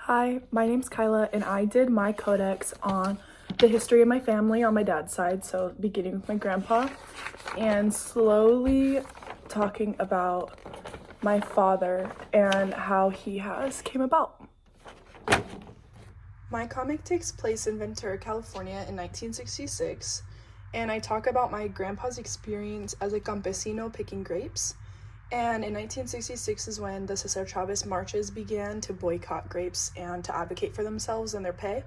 Hi, my name's Kylah, and I did my Codex on the history of my family on my dad's side, so beginning with my grandpa, and slowly talking about my father and how he has came about. My comic takes place in Ventura, California in 1966, and I talk about my grandpa's experience as a campesino picking grapes. And in 1966 is when the Cesar Chavez marches began to boycott grapes and to advocate for themselves and their pay.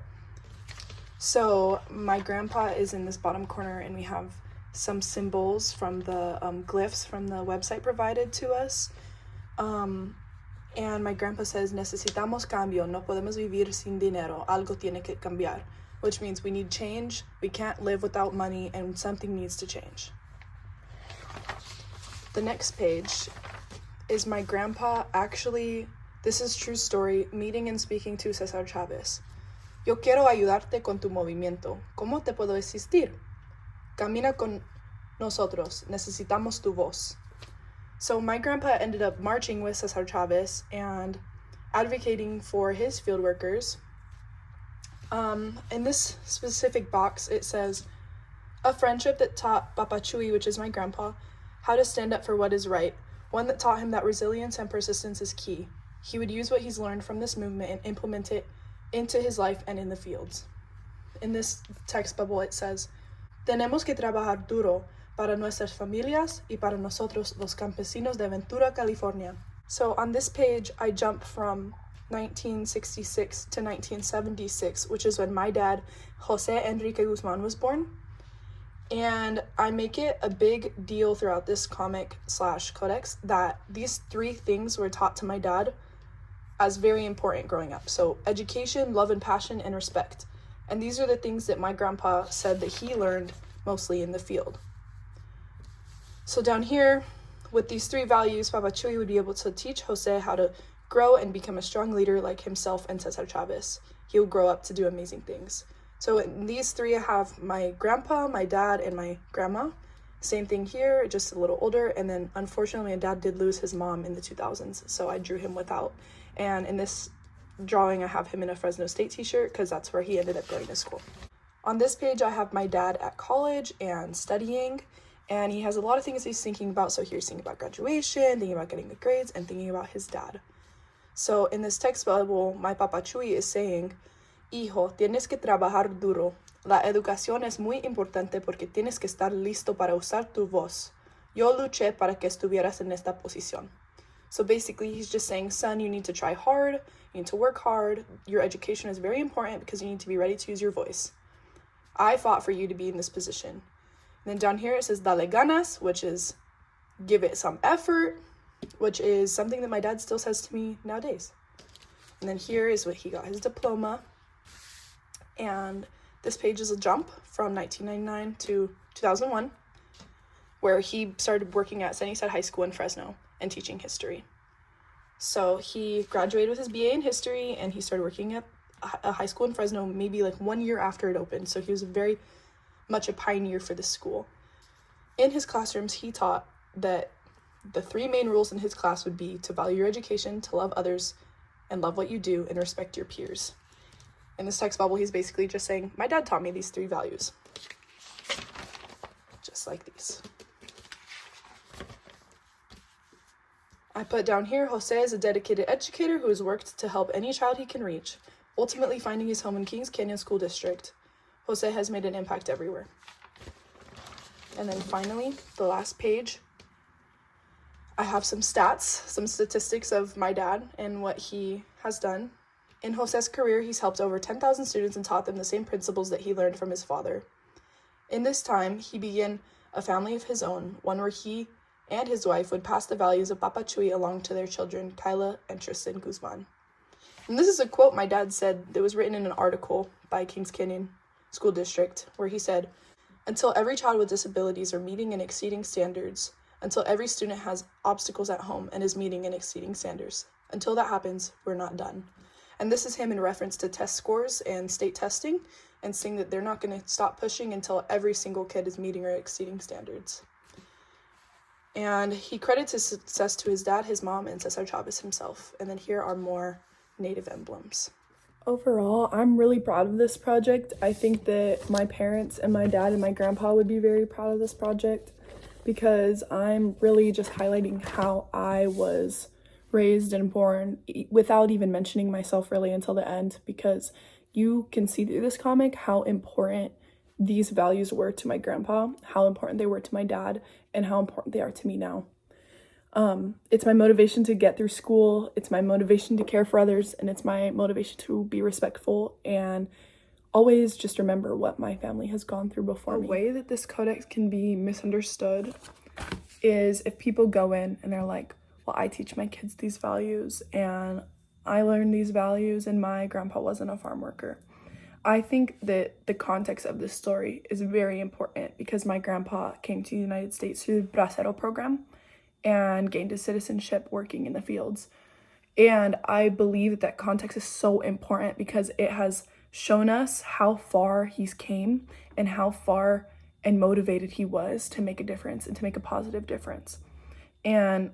So my grandpa is in this bottom corner, and we have some symbols from the glyphs from the website provided to us. And my grandpa says, necesitamos cambio, no podemos vivir sin dinero, algo tiene que cambiar, which means we need change, we can't live without money, and something needs to change. The next page is my grandpa actually, this is true story, meeting and speaking to Cesar Chavez. Yo quiero ayudarte con tu movimiento. ¿Cómo te puedo asistir? Camina con nosotros. Necesitamos tu voz. So my grandpa ended up marching with Cesar Chavez and advocating for his field workers. In this specific box, it says, a friendship that taught Papa Chuy, which is my grandpa, how to stand up for what is right, one that taught him that resilience and persistence is key. He would use what he's learned from this movement and implement it into his life and in the fields. In this text bubble, it says, tenemos que trabajar duro para nuestras familias y para nosotros los campesinos de Ventura, California. So on this page, I jump from 1966 to 1976, which is when my dad, Jose Enrique Guzmán, was born. And I make it a big deal throughout this comic/codex that these three things were taught to my dad as very important growing up. So education, love and passion, and respect. And these are the things that my grandpa said that he learned mostly in the field. So down here, with these three values, Papa Chuy would be able to teach Jose how to grow and become a strong leader like himself and Cesar Chavez. He will grow up to do amazing things. So in these three, I have my grandpa, my dad, and my grandma. Same thing here, just a little older. And then unfortunately, my dad did lose his mom in the 2000s, so I drew him without. And in this drawing, I have him in a Fresno State t-shirt because that's where he ended up going to school. On this page, I have my dad at college and studying, and he has a lot of things he's thinking about. So here's thinking about graduation, thinking about getting the grades, and thinking about his dad. So in this text bubble, my Papa Chuy is saying, hijo, tienes que trabajar duro. La educación es muy importante porque tienes que estar listo para usar tu voz. Yo luché para que estuvieras en esta posición. So basically, he's just saying, son, you need to try hard, you need to work hard. Your education is very important because you need to be ready to use your voice. I fought for you to be in this position. And then down here it says, dale ganas, which is give it some effort, which is something that my dad still says to me nowadays. And then here is what he got his diploma. And this page is a jump from 1999 to 2001, where he started working at Sunnyside High School in Fresno and teaching history. So he graduated with his BA in history, and he started working at a high school in Fresno maybe like 1 year after it opened. So he was very much a pioneer for this school. In his classrooms, he taught that the three main rules in his class would be to value your education, to love others, and love what you do, and respect your peers. In this text bubble, he's basically just saying, my dad taught me these three values. Just like these. I put down here, Jose is a dedicated educator who has worked to help any child he can reach, ultimately finding his home in Kings Canyon School District. Jose has made an impact everywhere. And then finally, the last page, I have some stats, some statistics of my dad and what he has done. In Jose's career, he's helped over 10,000 students and taught them the same principles that he learned from his father. In this time, he began a family of his own, one where he and his wife would pass the values of Papa Chuy along to their children, Kylah and Tristan Guzmán. And this is a quote my dad said that was written in an article by Kings Canyon School District, where he said, until every child with disabilities are meeting and exceeding standards, until every student has obstacles at home and is meeting and exceeding standards, until that happens, we're not done. And this is him in reference to test scores and state testing, and saying that they're not going to stop pushing until every single kid is meeting or exceeding standards. And he credits his success to his dad, his mom, and Cesar Chavez himself. And then here are more native emblems. Overall, I'm really proud of this project. I think that my parents and my dad and my grandpa would be very proud of this project because I'm really just highlighting how I was raised and born without even mentioning myself really until the end, because you can see through this comic how important these values were to my grandpa, how important they were to my dad, and how important they are to me now. It's my motivation to get through school, it's my motivation to care for others, and it's my motivation to be respectful and always just remember what my family has gone through before me. The way that this codex can be misunderstood is if people go in and they're like, well, I teach my kids these values and I learned these values and my grandpa wasn't a farm worker. I think that the context of this story is very important because my grandpa came to the United States through the Bracero program and gained his citizenship working in the fields. And I believe that that context is so important because it has shown us how far he's came and how far and motivated he was to make a difference and to make a positive difference. And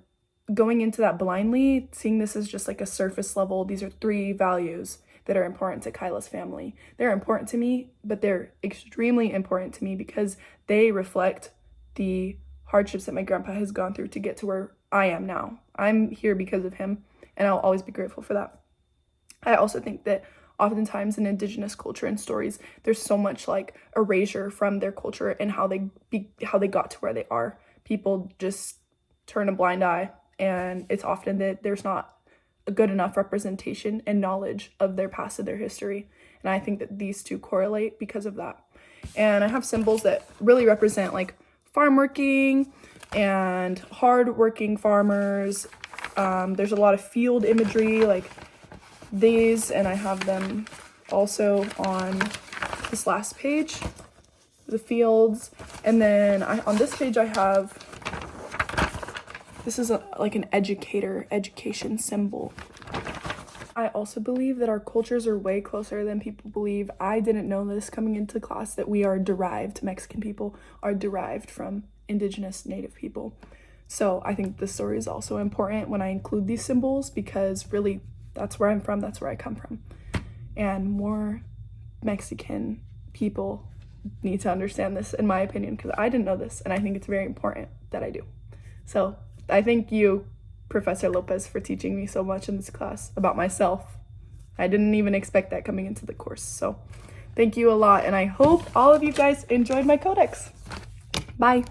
going into that blindly, seeing this as just like a surface level, these are 3 values that are important to Kylah's family. They're important to me, but they're extremely important to me because they reflect the hardships that my grandpa has gone through to get to where I am now. I'm here because of him, and I'll always be grateful for that. I also think that oftentimes in Indigenous culture and stories, there's so much like erasure from their culture and how they got to where they are. People just turn a blind eye, and it's often that there's not a good enough representation and knowledge of their past and their history. And I think that these 2 correlate because of that. And I have symbols that really represent like farm working and hard working farmers. There's a lot of field imagery like these, and I have them also on this last page, the fields. And then on this page I have, this is like an education symbol. I also believe that our cultures are way closer than people believe. I didn't know this coming into class, that we are derived, Mexican people are derived from Indigenous Native people. So I think this story is also important when I include these symbols because really that's where I'm from, that's where I come from. And more Mexican people need to understand this, in my opinion, because I didn't know this and I think it's very important that I do. So I thank you, Professor Lopez, for teaching me so much in this class about myself. I didn't even expect that coming into the course. So thank you a lot, and I hope all of you guys enjoyed my codex. Bye.